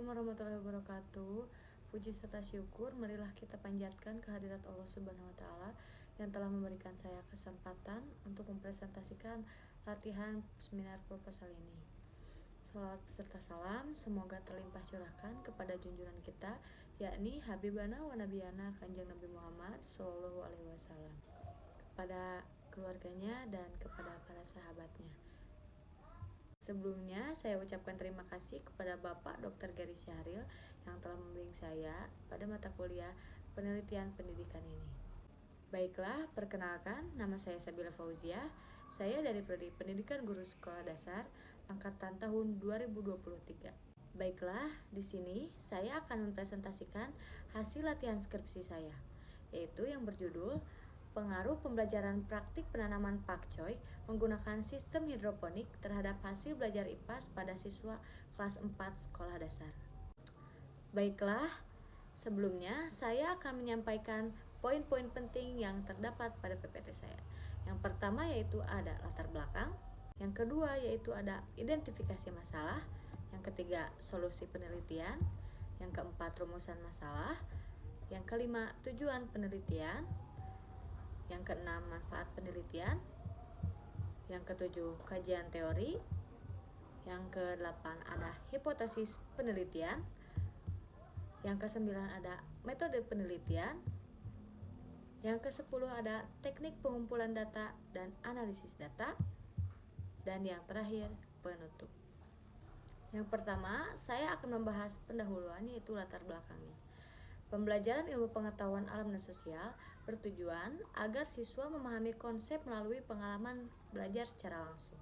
Assalamualaikum warahmatullahi wabarakatuh. Puji serta syukur marilah kita panjatkan kehadirat Allah Subhanahu wa taala yang telah memberikan saya kesempatan untuk mempresentasikan latihan seminar proposal ini. Salawat beserta salam semoga terlimpah curahkan kepada junjungan kita, yakni Habibana wa Nabiyana Kanjeng Nabi Muhammad Sallallahu Alaihi Wasallam, kepada keluarganya dan kepada para sahabatnya. Sebelumnya, saya ucapkan terima kasih kepada Bapak Dr. Gary Syahril yang telah membimbing saya pada mata kuliah penelitian pendidikan ini. Baiklah, perkenalkan, nama saya Sabila Fauzia. Saya dari Prodi Pendidikan Guru Sekolah Dasar angkatan tahun 2023. Baiklah, di sini saya akan mempresentasikan hasil latihan skripsi saya, yaitu yang berjudul Pengaruh Pembelajaran Praktik Penanaman Pakcoy menggunakan Sistem Hidroponik terhadap hasil belajar IPAS pada siswa kelas 4 sekolah dasar. Baiklah, sebelumnya saya akan menyampaikan poin-poin penting yang terdapat pada PPT saya. Yang pertama yaitu ada latar belakang, yang kedua yaitu ada identifikasi masalah, yang ketiga solusi penelitian, yang keempat rumusan masalah, yang kelima tujuan penelitian, yang keenam manfaat penelitian, yang ketujuh kajian teori, yang kedelapan ada hipotesis penelitian, yang kesembilan ada metode penelitian, yang kesepuluh ada teknik pengumpulan data dan analisis data, dan yang terakhir penutup. Yang pertama, saya akan membahas pendahuluan yaitu latar belakangnya. Pembelajaran ilmu pengetahuan alam dan sosial bertujuan agar siswa memahami konsep melalui pengalaman belajar secara langsung.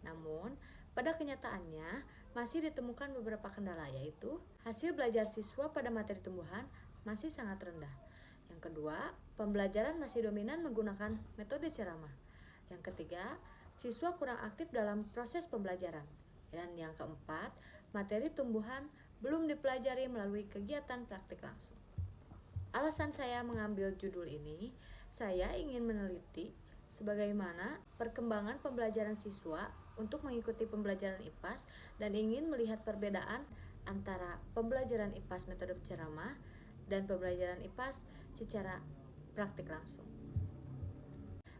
Namun, pada kenyataannya masih ditemukan beberapa kendala, yaitu hasil belajar siswa pada materi tumbuhan masih sangat rendah. Yang kedua, pembelajaran masih dominan menggunakan metode ceramah. Yang ketiga, siswa kurang aktif dalam proses pembelajaran. Dan yang keempat, materi tumbuhan belum dipelajari melalui kegiatan praktik langsung. Alasan saya mengambil judul ini, saya ingin meneliti sebagaimana perkembangan pembelajaran siswa untuk mengikuti pembelajaran IPAS dan ingin melihat perbedaan antara pembelajaran IPAS metode ceramah dan pembelajaran IPAS secara praktik langsung.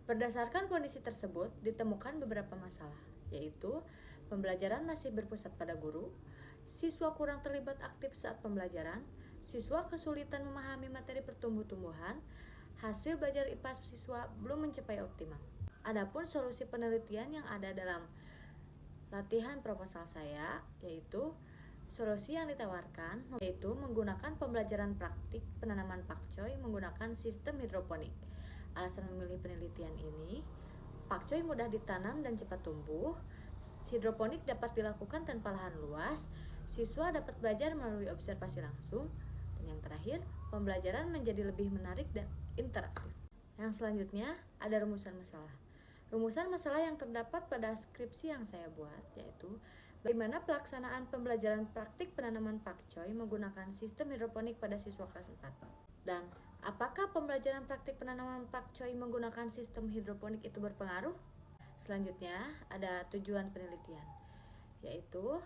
Berdasarkan kondisi tersebut, ditemukan beberapa masalah, yaitu pembelajaran masih berpusat pada guru, siswa kurang terlibat aktif saat pembelajaran, siswa kesulitan memahami materi pertumbuh-tumbuhan, hasil belajar IPAS siswa belum mencapai optimal. Adapun solusi penelitian yang ada dalam latihan proposal saya, yaitu solusi yang ditawarkan yaitu menggunakan pembelajaran praktik penanaman pakcoy menggunakan sistem hidroponik. Alasan memilih penelitian ini, pakcoy mudah ditanam dan cepat tumbuh, hidroponik dapat dilakukan tanpa lahan luas, siswa dapat belajar melalui observasi langsung, dan yang terakhir, pembelajaran menjadi lebih menarik dan interaktif. Yang selanjutnya, ada rumusan masalah. Rumusan masalah yang terdapat pada skripsi yang saya buat, yaitu bagaimana pelaksanaan pembelajaran praktik penanaman pakcoy menggunakan sistem hidroponik pada siswa kelas 4. Dan apakah pembelajaran praktik penanaman pakcoy menggunakan sistem hidroponik itu berpengaruh? Selanjutnya, ada tujuan penelitian, yaitu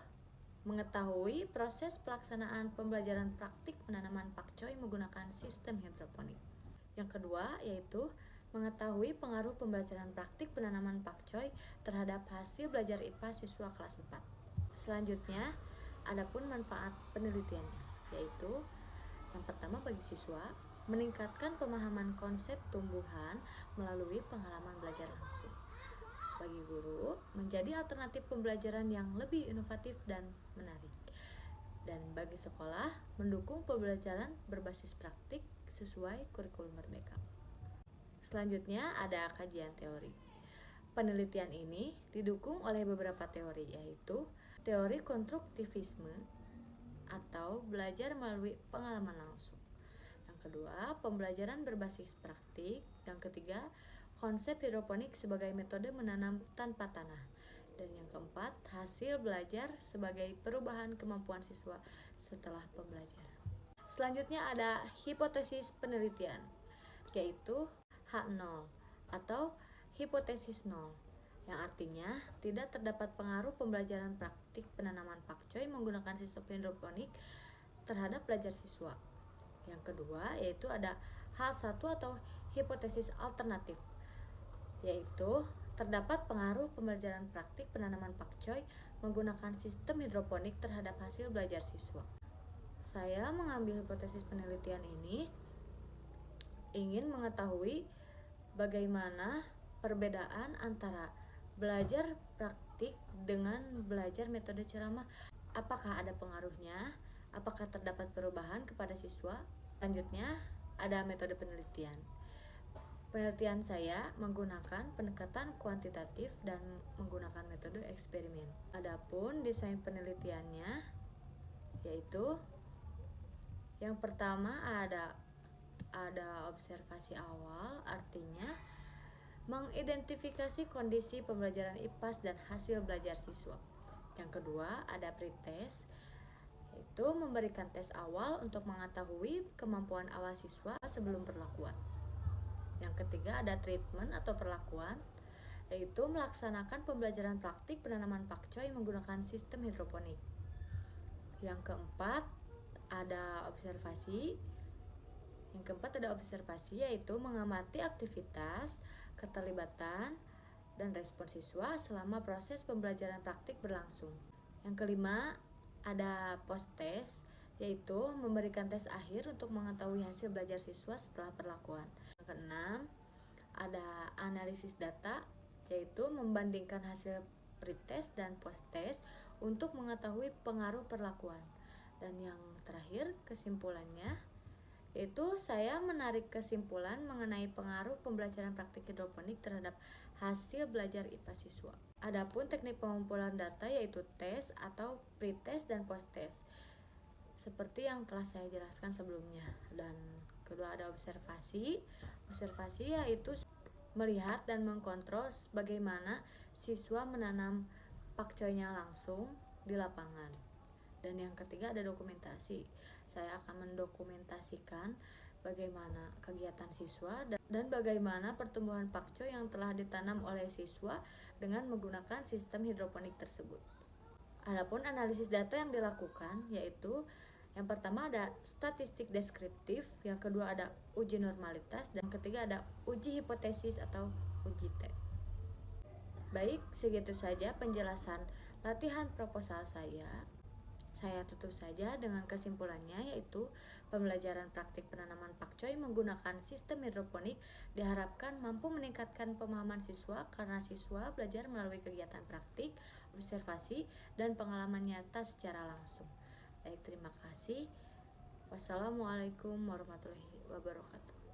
mengetahui proses pelaksanaan pembelajaran praktik penanaman pakcoy menggunakan sistem hidroponik. Yang kedua, yaitu mengetahui pengaruh pembelajaran praktik penanaman pakcoy terhadap hasil belajar IPA siswa kelas 4. Selanjutnya, adapun manfaat penelitiannya, yaitu yang pertama bagi siswa, meningkatkan pemahaman konsep tumbuhan melalui pengalaman belajar langsung. Bagi guru, menjadi alternatif pembelajaran yang lebih inovatif dan menarik. Dan bagi sekolah, mendukung pembelajaran berbasis praktik sesuai kurikulum merdeka. Selanjutnya ada kajian teori. Penelitian ini didukung oleh beberapa teori, yaitu teori konstruktivisme atau belajar melalui pengalaman langsung. Yang kedua, pembelajaran berbasis praktik. Yang ketiga, konsep hidroponik sebagai metode menanam tanpa tanah. Dan yang keempat, hasil belajar sebagai perubahan kemampuan siswa setelah pembelajaran. Selanjutnya ada hipotesis penelitian, yaitu H0 atau hipotesis 0, yang artinya tidak terdapat pengaruh pembelajaran praktik penanaman pakcoy menggunakan sistem hidroponik terhadap belajar siswa. Yang kedua yaitu ada hal satu atau hipotesis alternatif, yaitu terdapat pengaruh pembelajaran praktik penanaman pakcoy menggunakan sistem hidroponik terhadap hasil belajar siswa. Saya mengambil hipotesis penelitian ini ingin mengetahui bagaimana perbedaan antara belajar praktik dengan belajar metode ceramah. Apakah ada pengaruhnya? Apakah terdapat perubahan kepada siswa? Selanjutnya, ada metode penelitian. Penelitian saya menggunakan pendekatan kuantitatif dan menggunakan metode eksperimen. Adapun desain penelitiannya yaitu yang pertama ada observasi awal, artinya mengidentifikasi kondisi pembelajaran IPAS dan hasil belajar siswa. Yang kedua, ada pretest, yaitu memberikan tes awal untuk mengetahui kemampuan awal siswa sebelum perlakuan. Yang ketiga, ada treatment atau perlakuan, yaitu melaksanakan pembelajaran praktik penanaman pakcoy menggunakan sistem hidroponik. Yang keempat, ada observasi. Yaitu mengamati aktivitas, keterlibatan, dan respon siswa selama proses pembelajaran praktik berlangsung. Yang kelima, ada post-test, yaitu memberikan tes akhir untuk mengetahui hasil belajar siswa setelah perlakuan. Yang keenam, ada analisis data, yaitu membandingkan hasil pretest dan post-test untuk mengetahui pengaruh perlakuan. Dan yang terakhir, kesimpulannya, yaitu saya menarik kesimpulan mengenai pengaruh pembelajaran praktik hidroponik terhadap hasil belajar IPA siswa. Adapun teknik pengumpulan data yaitu tes atau pretest dan post-test, seperti yang telah saya jelaskan sebelumnya. Dan kedua, ada observasi. Observasi yaitu melihat dan mengkontrol bagaimana siswa menanam pakcoynya langsung di lapangan. Dan yang ketiga, ada dokumentasi. Saya akan mendokumentasikan bagaimana kegiatan siswa dan bagaimana pertumbuhan pakcoy yang telah ditanam oleh siswa dengan menggunakan sistem hidroponik tersebut. Adapun analisis data yang dilakukan yaitu yang pertama ada statistik deskriptif, yang kedua ada uji normalitas, dan ketiga ada uji hipotesis atau uji T. Baik, segitu saja penjelasan latihan proposal saya. Saya tutup saja dengan kesimpulannya, yaitu pembelajaran praktik penanaman pakcoy menggunakan sistem hidroponik diharapkan mampu meningkatkan pemahaman siswa karena siswa belajar melalui kegiatan praktik, observasi, dan pengalaman nyata secara langsung. Baik, terima kasih. Wassalamualaikum warahmatullahi wabarakatuh.